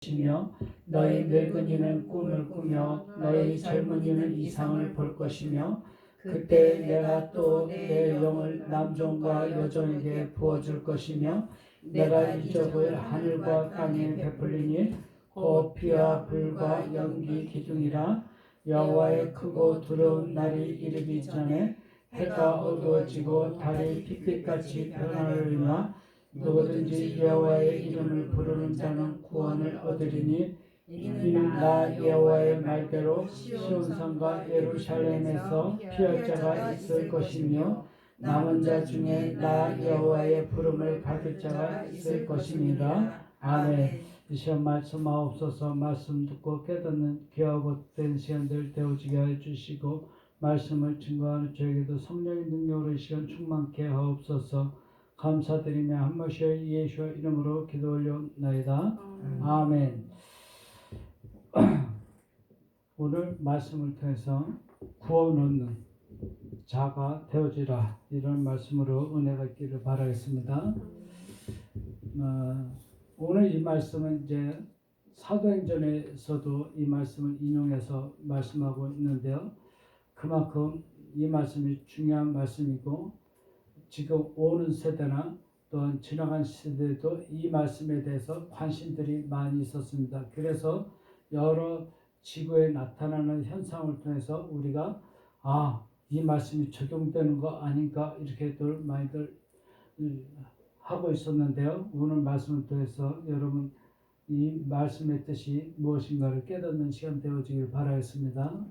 것이며 너희 늙은이는 꿈을 꾸며 너희 젊은이는 이상을 볼 것이며 그때 내가 또 내 영을 남종과 여종에게 부어줄 것이며 내가 이적을 하늘과 땅에 베풀리니 곧 비와 불과 연기 기둥이라. 여호와의 크고 두려운 날이 이르기 전에 해가 어두워지고 달이 빛빛같이 변하려니와 누구든지 여호와의 이름을 부르는 자는 구원을 얻으리니 이는 나 여호와의 말대로 시온산과 예루살렘에서 피할 자가 있을 것이며 남은 자 중에 나 여호와의 부름을 받을 자가 있을 것입니다. 아멘. 이 시간 말씀하옵소서. 말씀 듣고 깨닫는 귀하고 복된 시간들 되어지게 해주시고 말씀을 증거하는 저에게도 성령의 능력으로 이 시간 충만케 하옵소서. 감사드리며 한 번씩 예수와 이름으로 기도 올려나이다. 아멘. 오늘 말씀을 통해서 구원 얻는 자가 되어지라, 이런 말씀으로 은혜가 있기를 바라겠습니다. 오늘 이 말씀은 이제 사도행전에서도 이 말씀을 인용해서 말씀하고 있는데요. 그만큼 이 말씀이 중요한 말씀이고 지금 오는 세대나 또한 지나간 시대에도 이 말씀에 대해서 관심들이 많이 있었습니다. 그래서 여러 지구에 나타나는 현상을 통해서 우리가 이 말씀이 적용되는 거 아닌가 이렇게들 많이들 하고 있었는데요. 오늘 말씀을 통해서 여러분 이 말씀의 뜻이 무엇인가를 깨닫는 시간 되어지길 바라겠습니다.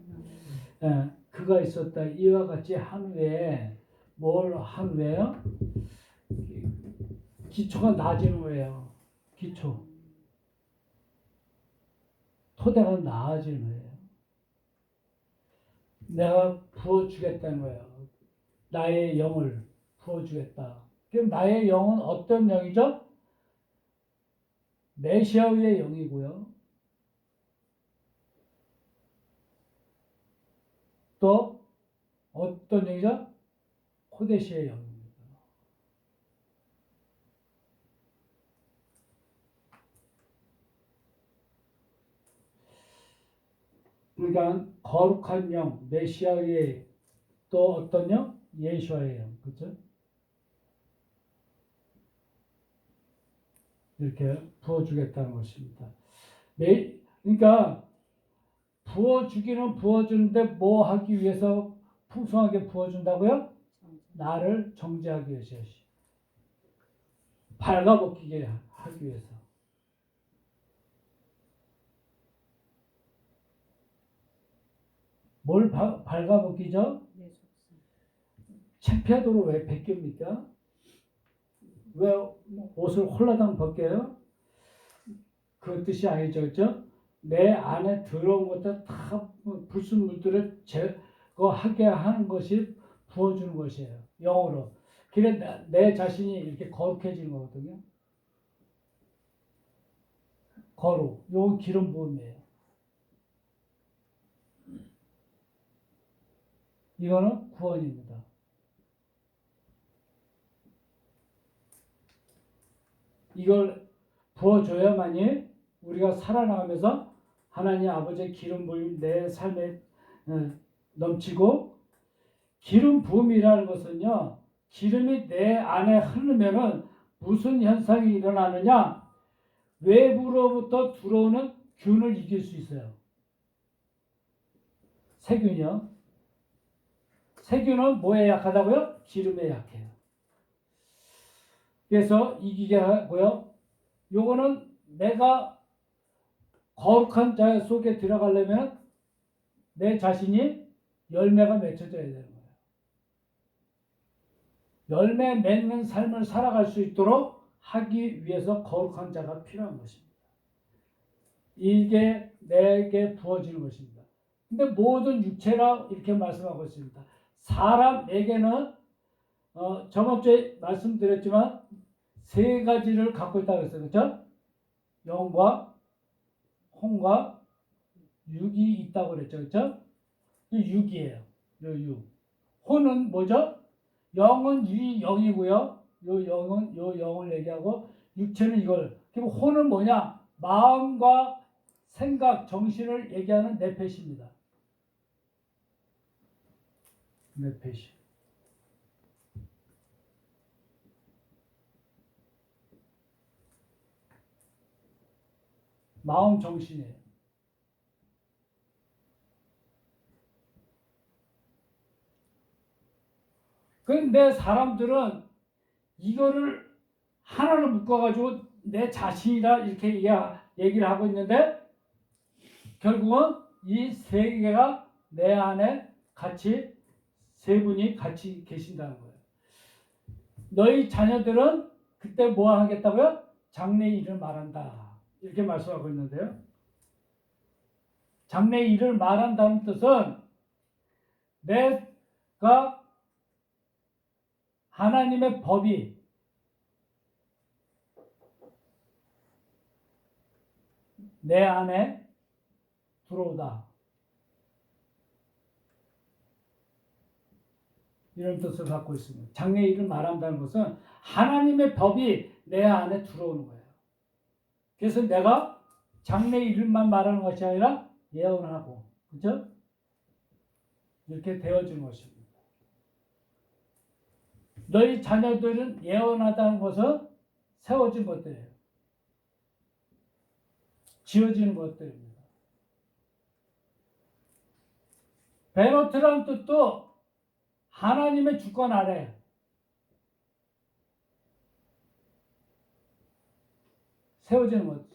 그가 있었다. 이와 같이 한 후에 뭘 한 후에요? 기초가 낮은 후에요. 기초. 토대가 나아지는 거예요. 내가 부어주겠다는 거예요. 나의 영을 부어주겠다. 그럼 나의 영은 어떤 영이죠? 메시아의 영이고요. 또 어떤 영이죠? 호데시의 영입니다. 그러니까 거룩한 영, 메시아의 또 어떤 영? 예수와의 영. 그렇죠? 이렇게 부어주겠다는 것입니다. 그러니까 부어주기는 부어주는데 뭐 하기 위해서 풍성하게 부어준다고요? 나를 정죄하기 위해서, 발가벗기게 하기 위해서. 뭘 발가벗기죠? 창피하도록 왜 벗깁니까? 왜 옷을 홀라당 벗겨요? 그 뜻이 아니죠, 그렇죠? 내 안에 들어온 것들 다 불순물들을 제거하게 하는 것이 부어주는 것이에요. 영어로. 그래 내 자신이 이렇게 거룩해지는 거거든요. 거룩. 요건 기름 부음이에요. 이거는 구원입니다. 이걸 부어줘야만이 우리가 살아나가면서 하나님 아버지의 기름 부음이 내 삶에 넘치고, 기름 부음이라는 것은요, 기름이 내 안에 흐르면은 무슨 현상이 일어나느냐? 외부로부터 들어오는 균을 이길 수 있어요. 세균이요. 세균은 뭐에 약하다고요? 기름에 약해요. 그래서 이기게 하고요. 요거는 내가 거룩한 자 속에 들어가려면 내 자신이 열매가 맺혀져야 되는 거예요. 열매 맺는 삶을 살아갈 수 있도록 하기 위해서 거룩한 자가 필요한 것입니다. 이게 내게 부어지는 것입니다. 근데 모든 육체라 이렇게 말씀하고 있습니다. 사람에게는 저번주에 말씀드렸지만 세 가지를 갖고 있다고 했어요. 그렇죠? 영과 혼과 육이 있다고 그랬죠. 그렇죠? 육이에요. 요 육. 혼은 뭐죠? 영은 이 영이고요. 요 영은 요 영을 얘기하고 육체는 이걸. 그럼 혼은 뭐냐? 마음과 생각, 정신을 얘기하는 네페시입니다. 네페시. 마음, 정신이에요. 그런데 사람들은 이거를 하나로 묶어가지고 내 자신이라 이렇게 얘기를 하고 있는데 결국은 이 세 개가 내 안에 같이 세 분이 같이 계신다는 거예요. 너희 자녀들은 그때 뭐 하겠다고요? 장래 일을 말한다. 이렇게 말씀하고 있는데요. 장래 일을 말한다는 뜻은 내가 하나님의 법이 내 안에 들어오다. 이런 뜻을 갖고 있습니다. 장래 일을 말한다는 것은 하나님의 법이 내 안에 들어오는 거예요. 그래서 내가 장래 일만 말하는 것이 아니라 예언하고, 그죠? 이렇게 되어진 것입니다. 너희 자녀들은 예언하다는 것은 세워진 것들이에요. 지어지는 것들입니다. 베노트라는 뜻도 하나님의 주권 아래 세워지는 것.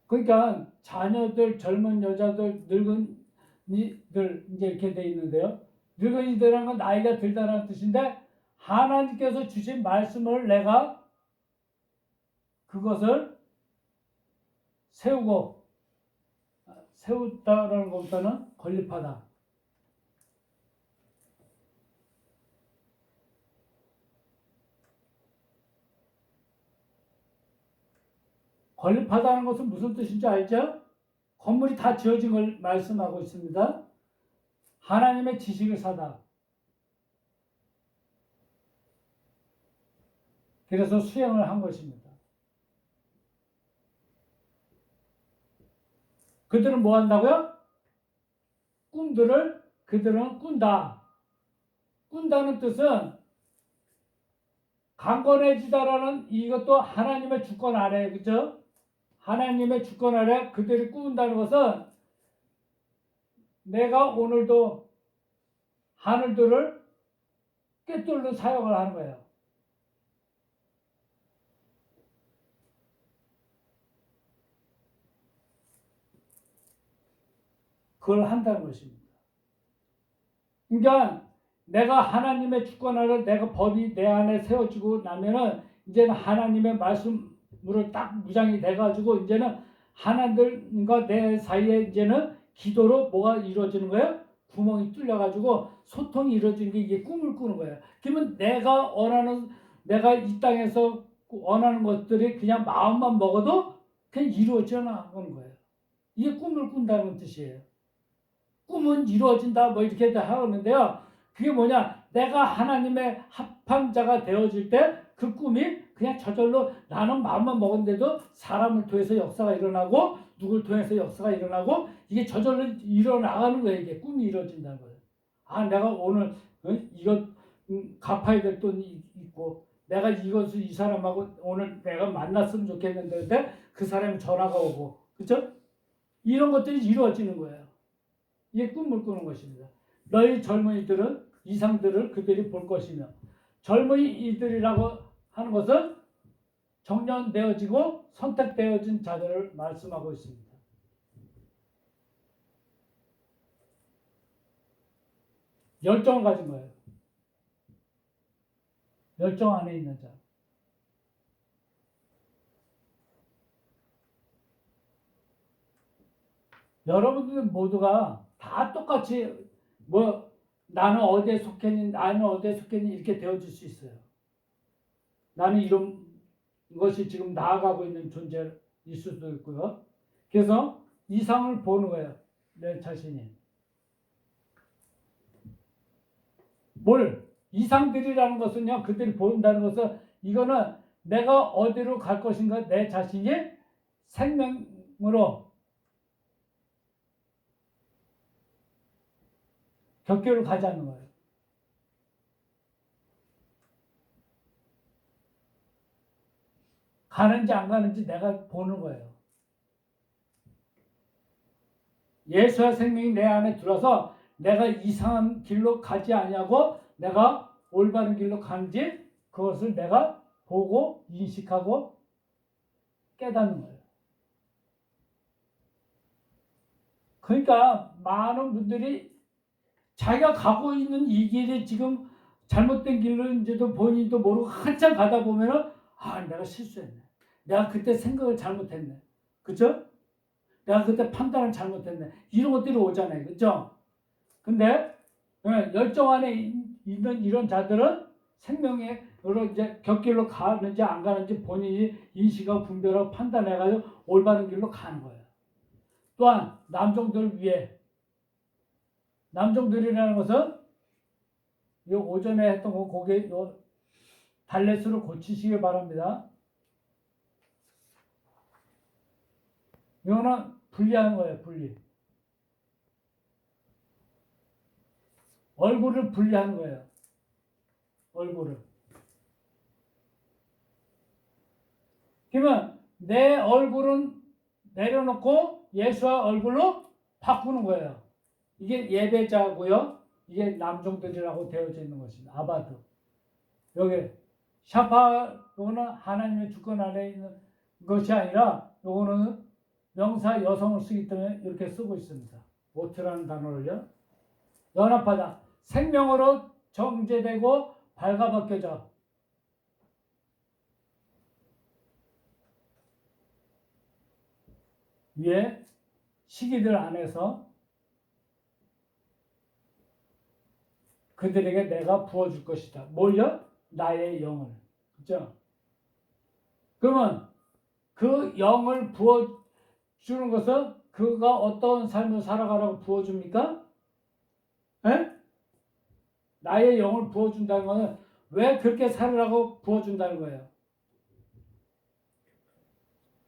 그러니까 자녀들, 젊은 여자들, 늙은이들 이제 이렇게 돼 있는데요. 늙은이들은 건 나이가 들다라는 뜻인데 하나님께서 주신 말씀을 내가 그것을 세웠다라는 것보다는 건립하다. 건립하다는 것은 무슨 뜻인지 알죠? 건물이 다 지어진 걸 말씀하고 있습니다. 하나님의 지식을 사다. 그래서 수행을 한 것입니다. 그들은 뭐 한다고요? 그들은 꾼다. 꾼다는 뜻은 강건해지다라는 이것도 하나님의 주권 아래, 그죠? 하나님의 주권 아래 그들이 꾸는다는 것은 내가 오늘도 하늘들을 꿰뚫는 사역을 하는 거예요. 그걸 한다는 것입니다. 그러니까 내가 하나님의 주권 아래 내가 법이 내 안에 세워지고 나면은 이제는 하나님의 말씀으로 딱 무장이 돼가지고 이제는 하나님과 내 사이에 이제는 기도로 뭐가 이루어지는 거예요? 구멍이 뚫려가지고 소통이 이루어지는 게 이게 꿈을 꾸는 거예요. 그러면 내가 이 땅에서 원하는 것들이 그냥 마음만 먹어도 그냥 이루어져 나가는 거예요. 이게 꿈을 꾼다는 뜻이에요. 꿈은 이루어진다 뭐 이렇게 하는데요. 그게 뭐냐? 내가 하나님의 합판자가 되어질 때 그 꿈이 그냥 저절로 나는 마음만 먹었는데도 사람을 통해서 역사가 일어나고 누굴 통해서 역사가 일어나고 이게 저절로 일어나가는 거예요. 이게 꿈이 이루어진다는 거예요. 아, 내가 오늘 이것 갚아야 될 돈이 있고 내가 이것을 이 사람하고 오늘 내가 만났으면 좋겠는데 근데 그 사람이 전화가 오고 그렇죠? 이런 것들이 이루어지는 거예요. 이게 꿈을 꾸는 것입니다. 너희 젊은이들은 이상들을 그들이 볼 것이며 젊은이들이라고 하는 것은 정년되어지고 선택되어진 자들을 말씀하고 있습니다. 열정을 가진 거예요. 열정 안에 있는 자. 여러분들 모두가 다 똑같이 나는 어디에 속했니 이렇게 되어질 수 있어요. 나는 이런 것이 지금 나아가고 있는 존재일 수도 있고요. 그래서 이상을 보는 거예요. 내 자신이. 뭘? 이상들이라는 것은요, 그들이 본다는 것은 이거는 내가 어디로 갈 것인가, 내 자신이 생명으로 격교를 가자는 거예요. 가는지 안 가는지 내가 보는 거예요. 예수의 생명이 내 안에 들어서 내가 이상한 길로 가지 아니하고 내가 올바른 길로 가는지 그것을 내가 보고 인식하고 깨닫는 거예요. 그러니까 많은 분들이 자기가 가고 있는 이 길이 지금 잘못된 길로인지도 본인도 모르고 한참 가다 보면은 내가 실수했네. 내가 그때 생각을 잘못했네. 그죠? 내가 그때 판단을 잘못했네. 이런 것들이 오잖아요. 그죠? 근데 열정 안에 있는 이런 자들은 생명에 여러 이제 곁길로 가는지 안 가는지 본인이 인식하고 분별하고 판단해가지고 올바른 길로 가는 거예요. 또한 남종들 위해 남종들이라는 것은 이 오전에 했던 거 거기에 달렛으로 고치시기 바랍니다. 이거는 분리하는 거예요. 분리. 얼굴을 분리하는 거예요. 얼굴을. 그러면 내 얼굴은 내려놓고 예수와 얼굴로 바꾸는 거예요. 이게 예배자고요. 이게 남종들이라고 되어져 있는 것입니다. 아바드. 여기 샤파 요거는 하나님의 주권 안에 있는 것이 아니라 요거는 명사 여성을 쓰기 때문에 이렇게 쓰고 있습니다. 오트라는 단어를요. 연합하다. 생명으로 정제되고 발가벗겨져. 위에 시기들 안에서 그들에게 내가 부어줄 것이다. 뭘요? 나의 영을. 그죠? 그러면 그 영을 부어주는 것은 그가 어떤 삶을 살아가라고 부어줍니까? 에? 나의 영을 부어준다는 것은 왜 그렇게 살으라고 부어준다는 거예요?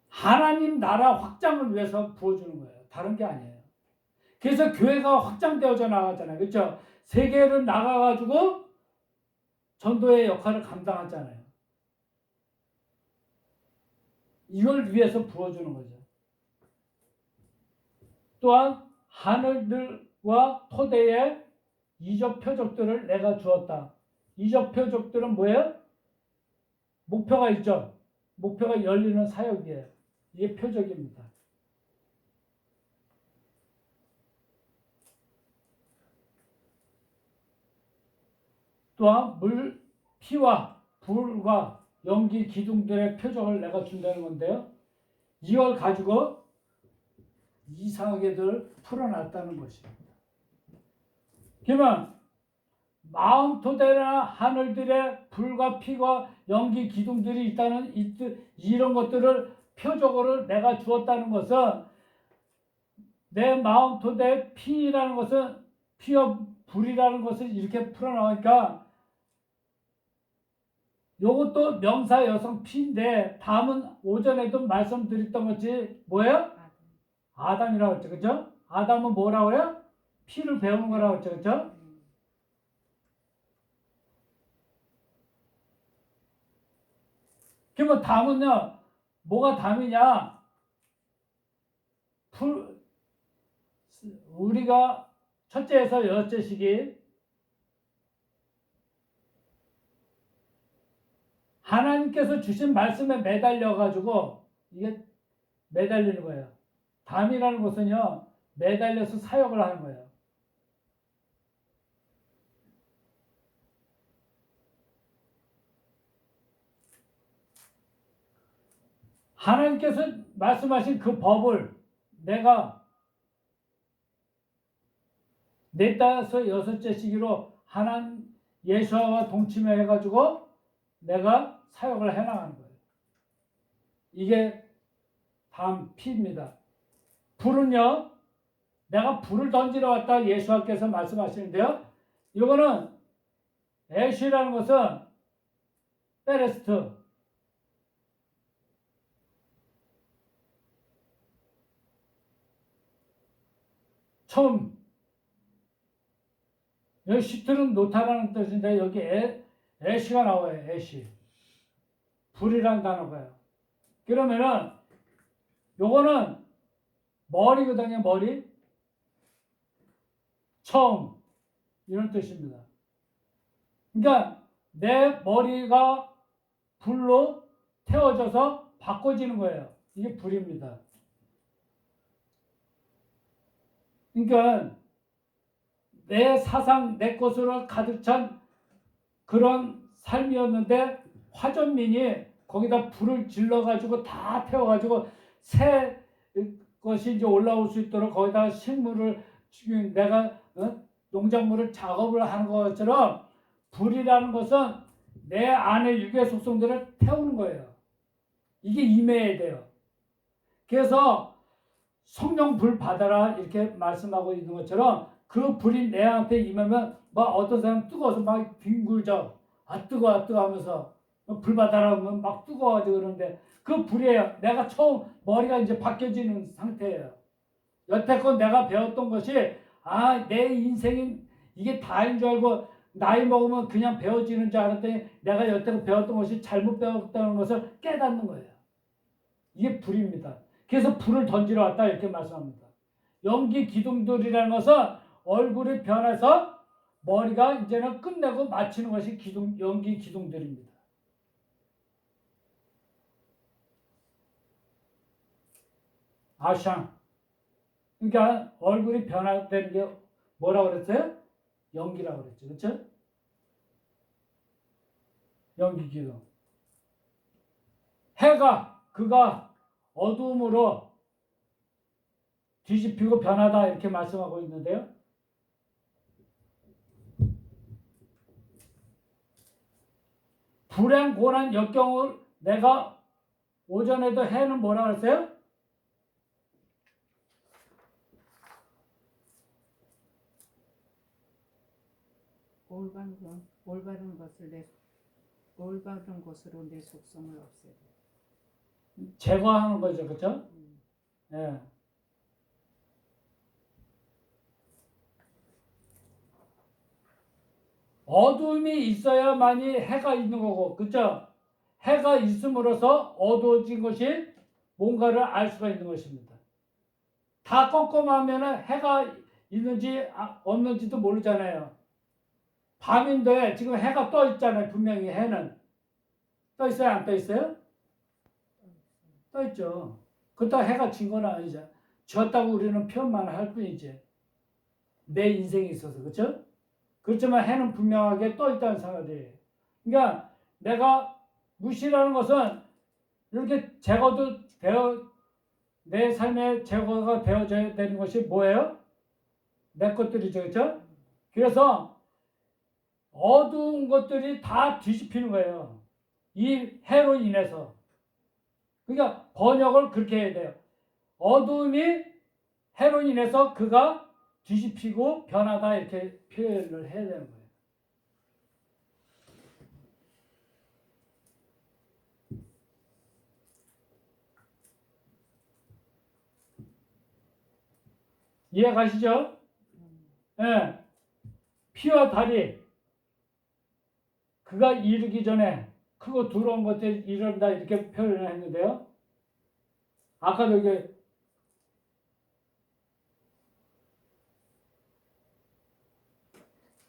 하나님 나라 확장을 위해서 부어주는 거예요. 다른 게 아니에요. 그래서 교회가 확장되어져 나가잖아요. 그렇죠? 세계를 나가가지고 전도의 역할을 감당하잖아요. 이걸 위해서 부어주는 거죠. 또한 하늘들과 토대에 이적 표적들을 내가 주었다. 이적 표적들은 뭐예요? 목표가 있죠. 목표가 열리는 사역이에요. 이게 표적입니다. 또한 물, 피와 불과 연기 기둥들의 표적을 내가 준다는 건데요. 이걸 가지고 이상하게들 풀어놨다는 것입니다. 그러면 마음 토대나 하늘들의 불과 피와 연기 기둥들이 있다는 이런 것들을 표적으로 내가 주었다는 것은 내 마음 토대 피라는 것은 피와 불이라는 것을 이렇게 풀어나오니까 요것도 명사 여성 피인데 다음은 오전에도 말씀드렸던 것이 뭐예요? 아담이라고 했죠. 그죠? 아담은 뭐라고 해요? 피를 배우는 거라고 했죠. 그죠? 그러면 다음은요. 뭐가 다음이냐? 우리가 첫째에서 여섯째 시기 하나님께서 주신 말씀에 매달려 가지고 이게 매달리는 거예요. 담이라는 것은요. 매달려서 사역을 하는 거예요. 하나님께서 말씀하신 그 법을 내가 넷다섯 여섯째 시기로 하나님 예수와 동침해 해가지고 내가 사역을 해나가는 거예요. 이게 다음 피입니다. 불은요, 내가 불을 던지러 왔다 예수님께서 말씀하시는데요. 이거는 애쉬라는 것은 페레스트, 처음. 여기 시트는 노타라는 뜻인데 여기 애쉬가 나와요. 애쉬. 불이라는 단어가요. 그러면은 요거는 머리거든요. 머리. 처음. 이런 뜻입니다. 그러니까 내 머리가 불로 태워져서 바꿔지는 거예요. 이게 불입니다. 그러니까 내 사상, 내 것으로 가득 찬 그런 삶이었는데 화전민이 거기다 불을 질러가지고 다 태워가지고 새 것이 이제 올라올 수 있도록 거기다 식물을 내가 농작물을 작업을 하는 것처럼 불이라는 것은 내 안의 육의 속성들을 태우는 거예요. 이게 임해야 돼요. 그래서 성령 불 받아라 이렇게 말씀하고 있는 것처럼 그 불이 내한테 임하면 막 어떤 사람 뜨거워서 막 뒹굴죠. 아 뜨거 아 뜨거 하면서 불 받아라 하면 막 뜨거워가지고 그러는데 그 불이에요. 내가 처음 머리가 이제 바뀌어지는 상태예요. 여태껏 내가 배웠던 것이 내 인생이 이게 다인 줄 알고 나이 먹으면 그냥 배워지는 줄 알았더니 내가 여태껏 배웠던 것이 잘못 배웠다는 것을 깨닫는 거예요. 이게 불입니다. 그래서 불을 던지러 왔다 이렇게 말씀합니다. 연기 기둥들이라는 것은 얼굴이 변해서 머리가 이제는 끝내고 마치는 것이 연기 기둥들입니다. 아샹. 그러니까 얼굴이 변화되는 게 뭐라고 그랬어요? 연기라고 그랬죠. 그렇죠? 연기 기둥. 해가 그가 어두움으로 뒤집히고 변하다 이렇게 말씀하고 있는데요. 불행, 고난, 역경을 내가 오전에도 해는 뭐라 그랬어요? 올바른 것으로 내 속성을 없애고 제거하는 거죠. 그렇죠? 예. 어둠이 있어야만이 해가 있는 거고, 그렇죠? 해가 있음으로써 어두워진 것이 뭔가를 알 수가 있는 것입니다. 다 껌껌하면 해가 있는지 없는지도 모르잖아요. 밤인데 지금 해가 떠 있잖아요. 분명히 해는 떠 있어요, 안 떠 있어요? 떠 있죠. 그렇다고 해가 진 건 아니죠. 졌다고 우리는 표현만 할 뿐이지. 내 인생에 있어서, 그렇죠? 그렇지만 해는 분명하게 떠 있다는 사실이에요. 그러니까 내가 무시라는 것은 이렇게 제거도 내 삶의 제거가 되어져야 되는 것이 뭐예요? 내 것들이죠, 그렇죠? 그래서 어두운 것들이 다 뒤집히는 거예요. 이 해로 인해서. 그러니까 번역을 그렇게 해야 돼요. 어두움이 해로 인해서 그가 뒤집히고 변하다 이렇게 표현을 해야 되는 거예요. 이해 가시죠? 예. 피와 다리 그가 이르기 전에 크고 두려운 것들 이른다 이렇게 표현을 했는데요. 아까도 이게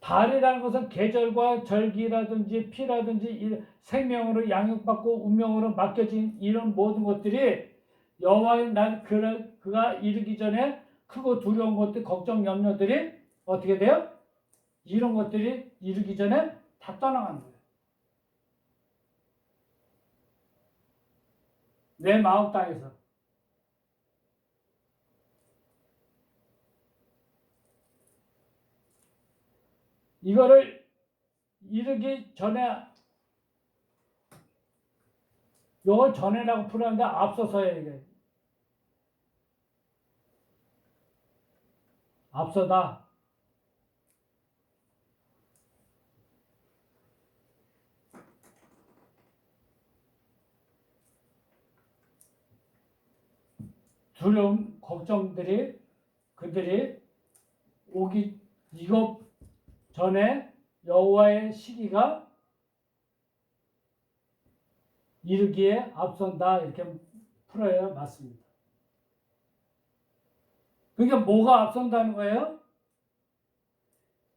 달이라는 것은 계절과 절기라든지 피라든지 생명으로 양육받고 운명으로 맡겨진 이런 모든 것들이 여호와의 날 그가 이르기 전에 크고 두려운 것들 걱정 염려들이 어떻게 돼요? 이런 것들이 이르기 전에 다 떠나가는 거예요. 내 마음 땅에서. 이거를 이르기 전에 요걸 전에라고 풀었는데 앞서서야 이게. 앞서다. 두려움, 걱정들이 그들이 오기 이것 전에 여호와의 시기가 이르기에 앞선다 이렇게 풀어야 맞습니다. 그러니까 뭐가 앞선다는 거예요?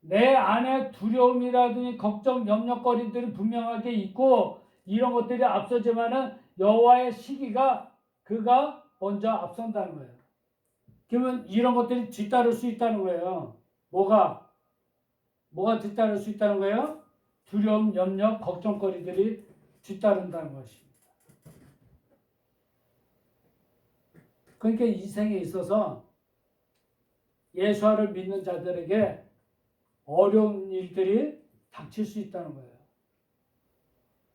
내 안에 두려움이라든지 걱정, 염려거리들이 분명하게 있고 이런 것들이 앞서지만은 여호와의 시기가 그가 먼저 앞선다는 거예요. 그러면 이런 것들이 뒤따를 수 있다는 거예요. 뭐가 뒤따를 수 있다는 거예요? 두려움, 염려, 걱정거리들이 뒤따른다는 것입니다. 그러니까 이 생에 있어서 예수와를 믿는 자들에게 어려운 일들이 닥칠 수 있다는 거예요.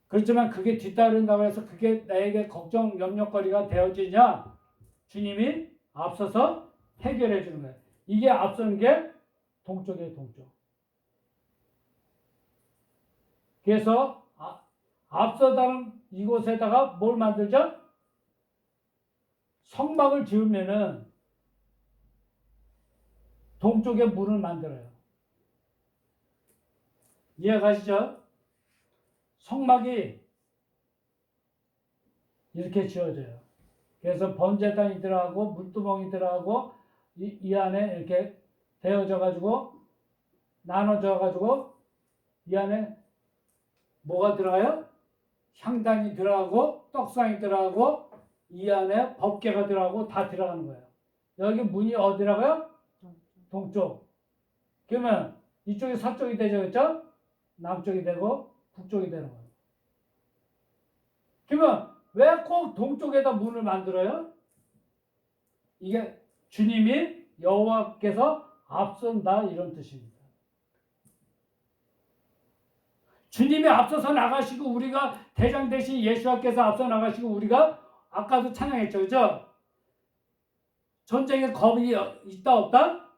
그렇지만 그게 뒤따른다고 해서 그게 나에게 걱정, 염려거리가 되어지냐? 주님이 앞서서 해결해 주는 거예요. 이게 앞서는 게 동쪽이에요, 동쪽. 그래서 앞서다는 이곳에다가 뭘 만들죠? 성막을 지으면은 동쪽에 문을 만들어요. 이해가시죠? 성막이 이렇게 지어져요. 그래서 번제단이 들어가고 물두멍이 들어가고 이 안에 이렇게 되어져 가지고 나눠져 가지고 이 안에 뭐가 들어가요? 향단이 들어가고 떡상이 들어가고 이 안에 법궤가 들어가고 다 들어가는 거예요. 여기 문이 어디라고요? 동쪽. 그러면 이쪽이 서쪽이 되죠, 그렇죠? 남쪽이 되고 북쪽이 되는 거예요. 그러면 왜 꼭 동쪽에다 문을 만들어요? 이게 주님이 여호와께서 앞선다 이런 뜻입니다. 주님이 앞서서 나가시고 우리가 대장 대신 예수와께서 앞서 나가시고 우리가 아까도 찬양했죠, 그죠? 전쟁에 겁이 있다 없다?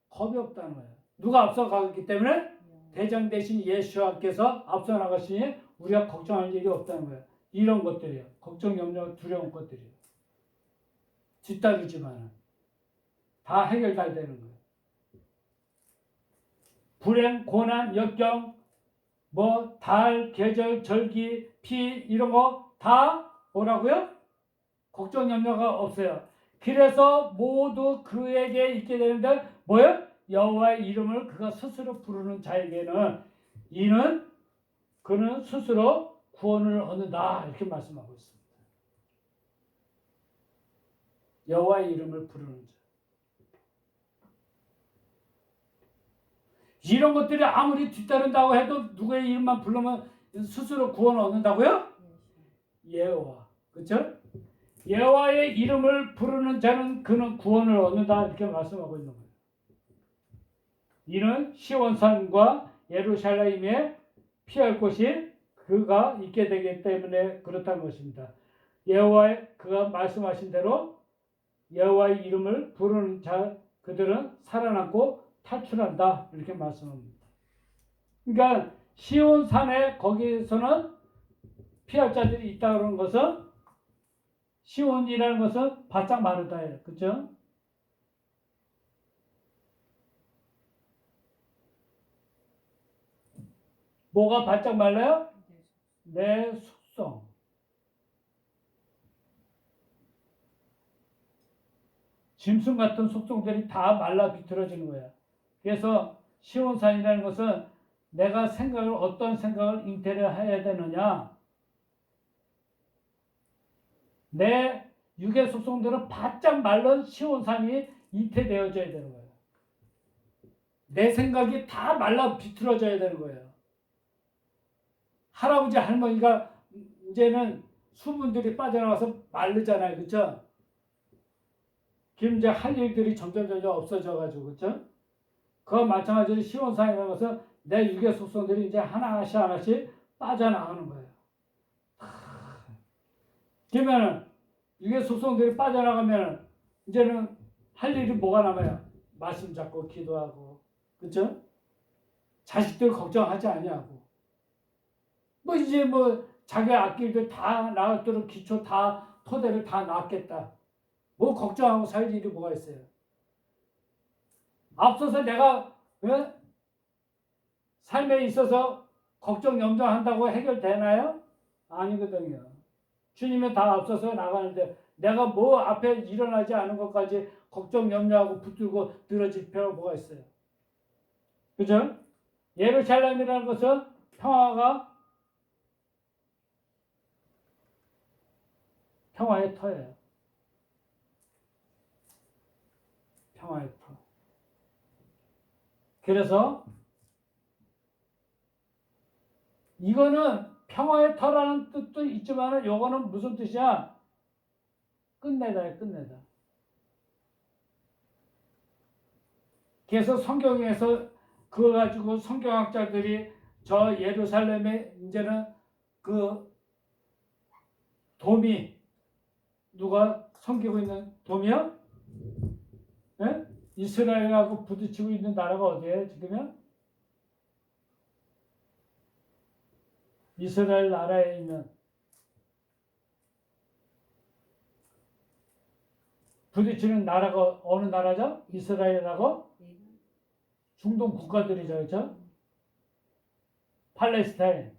겁이 없다는 거예요. 누가 앞서 가기 때문에 대장 대신 예수와께서 앞서 나가시니 우리가 걱정할 일이 없다는 거예요. 이런 것들이에요. 걱정, 염려, 두려운 것들이에요. 뒤따르지만 다 해결 잘 되는 거예요. 불행, 고난, 역경, 달, 계절, 절기, 피 이런 거 다 뭐라고요? 걱정, 염려가 없어요. 그래서 모두 그에게 있게 되는데 뭐예요? 여호와의 이름을 그가 스스로 부르는 자에게는 그는 스스로 구원을 얻는다 이렇게 말씀하고 있습니다. 여호와의 이름을 부르는 자. 이런 것들이 아무리 뒤따른다고 해도 누구의 이름만 부르면 스스로 구원을 얻는다고요? 여호와. 그렇죠? 여호와의 이름을 부르는 자는 그는 구원을 얻는다 이렇게 말씀하고 있는 거예요. 이는 시온산과 예루살렘에 피할 곳이 그가 있게 되기 때문에 그렇다는 것입니다. 여호와의 그가 말씀하신 대로 여호와의 이름을 부르는 자 그들은 살아남고 탈출한다 이렇게 말씀합니다. 그러니까 시온산에 거기서는 피할 자들이 있다는 것은 시온이라는 것은 바짝 마르다예요. 그렇죠? 뭐가 바짝 말라요? 내 속성. 짐승 같은 속성들이 다 말라 비틀어지는 거예요. 그래서 시온산이라는 것은 내가 어떤 생각을 잉태를 해야 되느냐. 내 육의 속성들은 바짝 말른 시온산이 잉태되어져야 되는 거예요. 내 생각이 다 말라 비틀어져야 되는 거예요. 할아버지 할머니가 이제는 수분들이 빠져나가서 마르잖아요. 그렇죠? 그럼 이제 할 일들이 점점 없어져 가지고 그렇죠? 그와 마찬가지로 시온산이라는 것은 내 육의 속성들이 이제 하나씩 빠져나가는 거예요. 그러면 육의 속성들이 빠져나가면 이제는 할 일이 뭐가 남아요? 말씀 잡고 기도하고 그렇죠? 자식들 걱정하지 아니하고 이제 자기 앞길들 다 나갔도록 기초 다 토대를 다 놨겠다. 뭐 걱정하고 살 일이 뭐가 있어요? 앞서서 내가 삶에 있어서 걱정 염려한다고 해결되나요? 아니거든요. 주님은 다 앞서서 나가는데 내가 뭐 앞에 일어나지 않은 것까지 걱정 염려하고 붙들고 늘어질 필요가 뭐가 있어요? 그죠? 예루살렘이라는 것은 평화의 터예요. 평화의 터. 그래서 이거는 평화의 터라는 뜻도 있지만 요거는 무슨 뜻이야? 끝내다예요. 끝내다. 그래서 성경에서 그거 가지고 성경학자들이 저 예루살렘에 이제는 그 도미 누가 섬기고 있는 도미요? 예? 이스라엘하고 부딪히고 있는 나라가 어디예요? 지금요? 이스라엘 나라에 있는 부딪히는 나라가 어느 나라죠? 이스라엘하고 중동 국가들이죠, 그렇죠? 팔레스타인,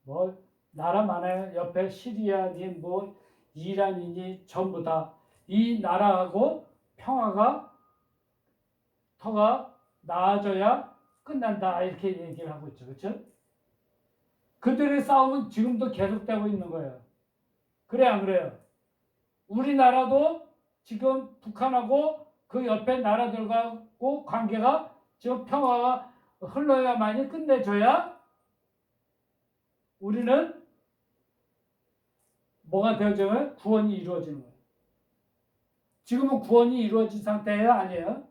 뭐 나라 많아요. 옆에 시리아니, 뭐 이란이니 전부 다 이 나라하고 터가 나아져야 끝난다 이렇게 얘기를 하고 있죠, 그렇죠? 그들의 싸움은 지금도 계속되고 있는 거예요. 그래 안 그래요? 우리나라도 지금 북한하고 그 옆에 나라들하고 관계가 지금 평화가 흘러야만이 끝내줘야 우리는 뭐가 되어지면 구원이 이루어지는 거예요. 지금은 구원이 이루어진 상태예요? 아니에요?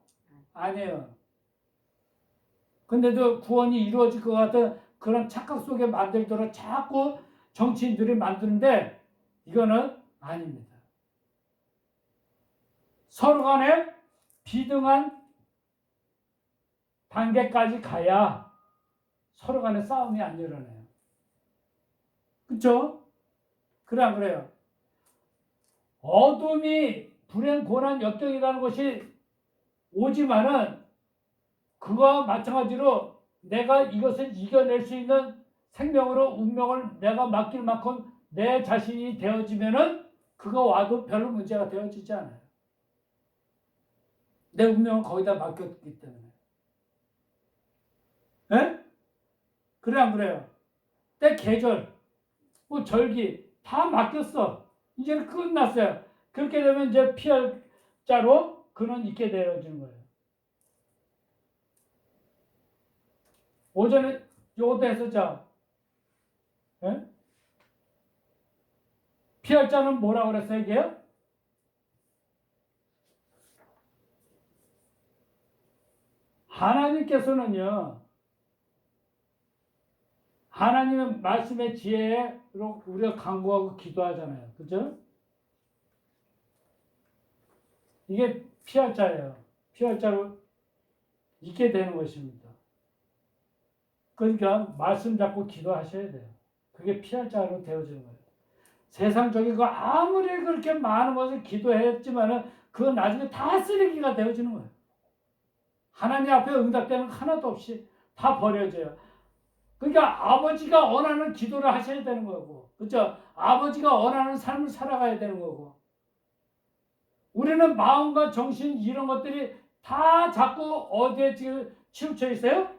아니에요. 근데도 구원이 이루어질 것 같은 그런 착각 속에 만들도록 자꾸 정치인들이 만드는데 이거는 아닙니다. 서로 간에 비등한 단계까지 가야 서로 간에 싸움이 안 일어나요. 그렇죠? 그래 안 그래요? 어둠이 불행, 고난, 역경이라는 것이 오지만은 그와 마찬가지로 내가 이것을 이겨낼 수 있는 생명으로 운명을 내가 맡길 만큼 내 자신이 되어지면은 그거 와도 별로 문제가 되어지지 않아요. 내 운명을 거기다 맡겼기 때문에. 에? 그래 안 그래요? 때 계절, 뭐 절기 다 맡겼어. 이제는 끝났어요. 그렇게 되면 이제 피할 자로 그는 있게 되어지는 거예요. 오전에 요것도 했었죠. 에? 피할 자는 뭐라고 그랬어요, 이게요? 하나님께서는요, 하나님의 말씀의 지혜로 우리가 간구하고 기도하잖아요. 그죠? 이게 피할 자예요. 피할 자로 있게 되는 것입니다. 그러니까 말씀 잡고 기도하셔야 돼요. 그게 피할 자로 되어지는 거예요. 세상적인 거 아무리 그렇게 많은 것을 기도했지만은 그건 나중에 다 쓰레기가 되어지는 거예요. 하나님 앞에 응답되는 거 하나도 없이 다 버려져요. 그러니까 아버지가 원하는 기도를 하셔야 되는 거고, 그렇죠? 아버지가 원하는 삶을 살아가야 되는 거고. 우리는 마음과 정신 이런 것들이 다 자꾸 어디에 지금 치우쳐 있어요?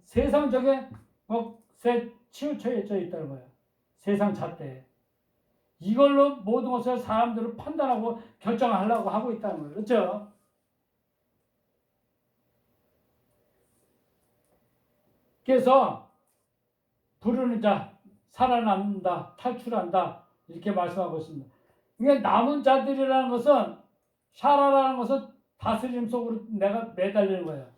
세상적인 것에 치우쳐 있다는 거예요. 세상 잣대. 이걸로 모든 것을 사람들을 판단하고 결정하려고 하고 있다는 거예요. 그렇죠? 그래서 부르는 자, 살아남는다, 탈출한다 이렇게 말씀하고 있습니다. 이게 남은 자들이라는 것은 샤라라는 것은 다스림 속으로 내가 매달리는 거예요.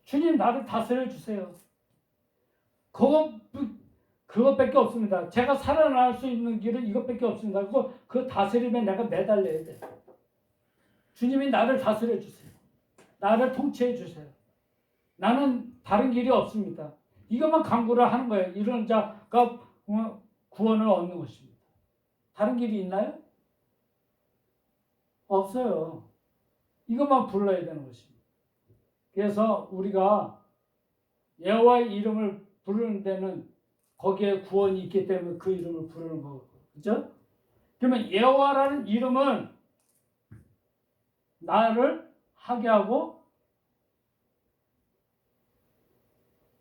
주님 나를 다스려 주세요. 그거 그것밖에 없습니다. 제가 살아날 수 있는 길은 이것밖에 없습니다. 그리고 그 다스림에 내가 매달려야 돼. 주님이 나를 다스려 주세요. 나를 통치해 주세요. 나는 다른 길이 없습니다. 이것만 강구를 하는 거예요. 이런 자가 구원을 얻는 것입니다. 다른 길이 있나요? 없어요. 이것만 불러야 되는 것입니다. 그래서 우리가 여호와의 이름을 부르는 데는 거기에 구원이 있기 때문에 그 이름을 부르는 거고, 그죠? 그러면 여호와라는 이름은 나를 하게 하고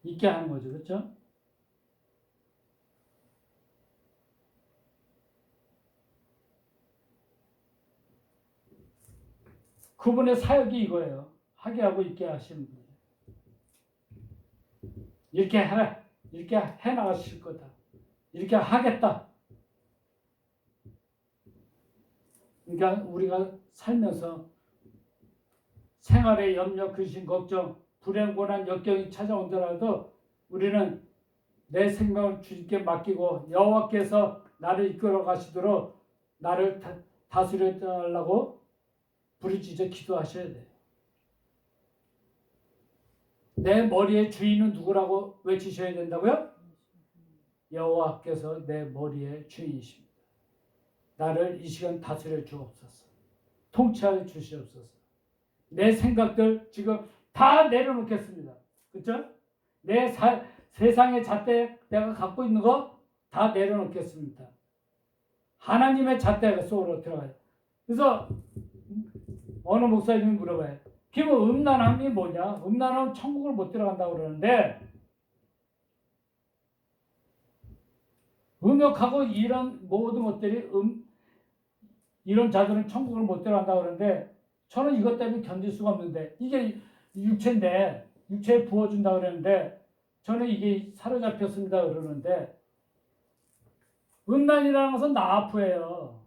있게 하는 거죠, 그렇죠? 그분의 사역이 이거예요. 하게 하고 있게 하시는 분이에요. 이렇게 해라, 이렇게 해 나가실 거다, 이렇게 하겠다. 그러니까 우리가 살면서 생활의 염려, 근심, 걱정, 불행, 고난, 역경이 찾아온더라도 우리는 내 생명을 주님께 맡기고 여호와께서 나를 이끌어 가시도록 나를 다스려 달라고 부르짖어 기도하셔야 돼요. 내 머리의 주인은 누구라고 외치셔야 된다고요? 여호와께서 내 머리의 주인이십니다. 나를 이 시간 다스려 주옵소서. 통치하여 주시옵소서. 내 생각들 지금 다 내려놓겠습니다. 그렇죠? 내 세상의 잣대 내가 갖고 있는 거 다 내려놓겠습니다. 하나님의 잣대가 속으로 들어가요. 그래서 어느 목사님이 물어봐요. 그럼 음란함이 뭐냐? 음란하면 천국을 못 들어간다고 그러는데 음욕하고 이런 모든 것들이 이런 자들은 천국을 못 들어간다고 그러는데 저는 이것 때문에 견딜 수가 없는데 이게 육체인데 육체에 부어준다고 그러는데 저는 이게 사로잡혔습니다 그러는데 음란이라는 것은 나아프예요.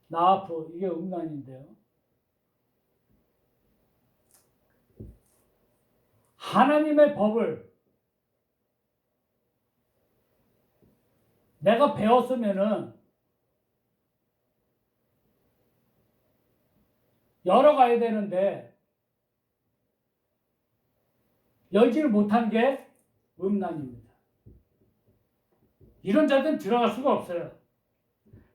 나아프 이게 음란인데요. 하나님의 법을 내가 배웠으면은 열어가야 되는데 열지를 못한 게 음란입니다. 이런 자들은 들어갈 수가 없어요.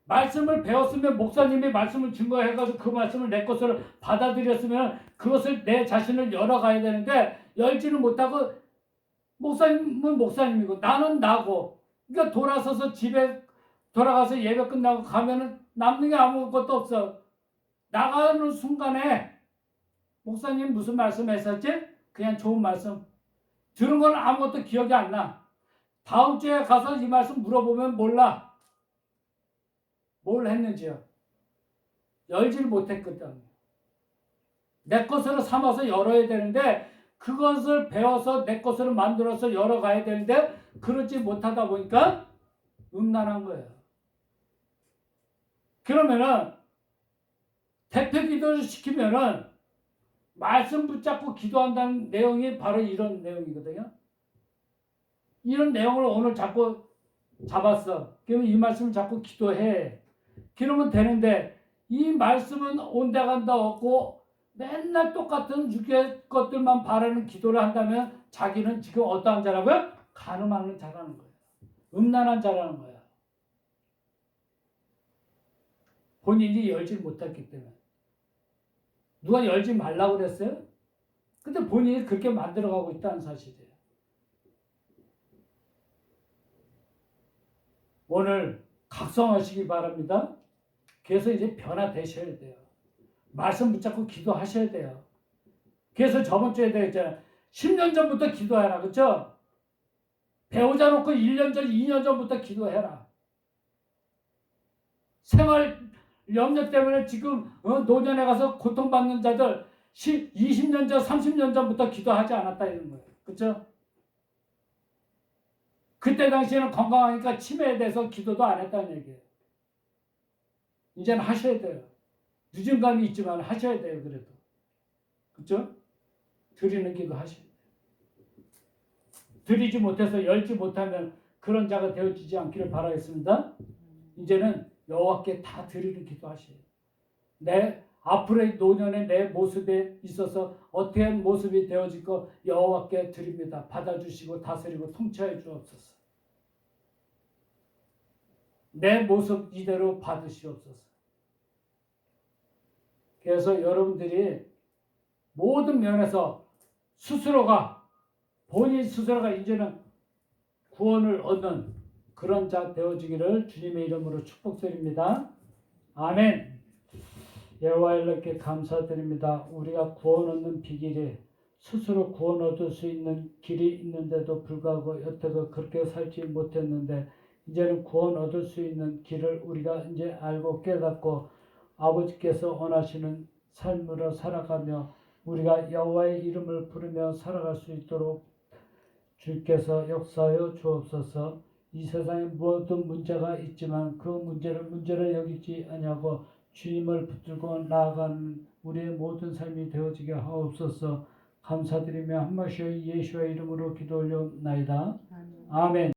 말씀을 배웠으면 목사님이 말씀을 증거해가지고 그 말씀을 내 것으로 받아들였으면 그것을 내 자신을 열어가야 되는데 열지를 못하고 목사님은 목사님이고 나는 나고 그러니까 돌아서서 집에 돌아가서 예배 끝나고 가면은 남는 게 아무것도 없어. 나가는 순간에 목사님 무슨 말씀 했었지? 그냥 좋은 말씀. 들은 건 아무것도 기억이 안 나. 다음 주에 가서 이 말씀 물어보면 몰라. 뭘 했는지요. 열지를 못했거든. 내 것으로 삼아서 열어야 되는데 그것을 배워서 내 것으로 만들어서 열어가야 되는데 그러지 못하다 보니까 음란한 거예요. 그러면은 대표 기도를 시키면은 말씀 붙잡고 기도한다는 내용이 바로 이런 내용이거든요. 이런 내용을 오늘 자꾸 잡았어. 그러면 이 말씀을 자꾸 기도해. 그러면 되는데 이 말씀은 온데간다 없고 맨날 똑같은 육의 것들만 바라는 기도를 한다면 자기는 지금 어떠한 자라고요? 간음하는 자라는 거예요. 음란한 자라는 거예요. 본인이 열지 못했기 때문에. 누가 열지 말라고 그랬어요? 근데 본인이 그렇게 만들어가고 있다는 사실이에요. 오늘 각성하시기 바랍니다. 그래서 이제 변화되셔야 돼요. 말씀 붙잡고 기도하셔야 돼요. 그래서 저번 주에 했잖아요. 10년 전부터 기도해라. 그렇죠? 배우자 놓고 1년 전, 2년 전부터 기도해라. 생활 염려 때문에 지금 노년에 가서 고통받는 자들 20년 전, 30년 전부터 기도하지 않았다 이런 거예요. 그렇죠? 그때 당시에는 건강하니까 치매에 대해서 기도도 안 했다는 얘기예요. 이제는 하셔야 돼요. 늦은 감이 있지만 하셔야 돼요. 그래도. 그렇죠? 드리는 기도 하셔야 돼요. 드리지 못해서 열지 못하면 그런 자가 되어지지 않기를 바라겠습니다. 이제는 여호와께 다 드리는 기도하셔요. 내 앞으로의 노년의 내 모습에 있어서 어떻게 모습이 되어질 거 여호와께 드립니다. 받아주시고 다스리고 통치해 주옵소서. 내 모습 이대로 받으시옵소서. 그래서 여러분들이 모든 면에서 스스로가 본인 스스로가 이제는 구원을 얻는 그런 자 되어지기를 주님의 이름으로 축복드립니다. 아멘. 여호와 일러께 감사드립니다. 우리가 구원 얻는 비결이 스스로 구원 얻을 수 있는 길이 있는데도 불구하고 여태껏 그렇게 살지 못했는데 이제는 구원 얻을 수 있는 길을 우리가 이제 알고 깨닫고 아버지께서 원하시는 삶으로 살아가며 우리가 여호와의 이름을 부르며 살아갈 수 있도록 주께서 역사하여 주옵소서. 이 세상에 모든 문제가 있지만 그 문제를 문제로 여기지 아니하고 주님을 붙들고 나아가는 우리의 모든 삶이 되어지게 하옵소서. 감사드리며 한 말씩 예수의 이름으로 기도 올려옵나이다. 아멘.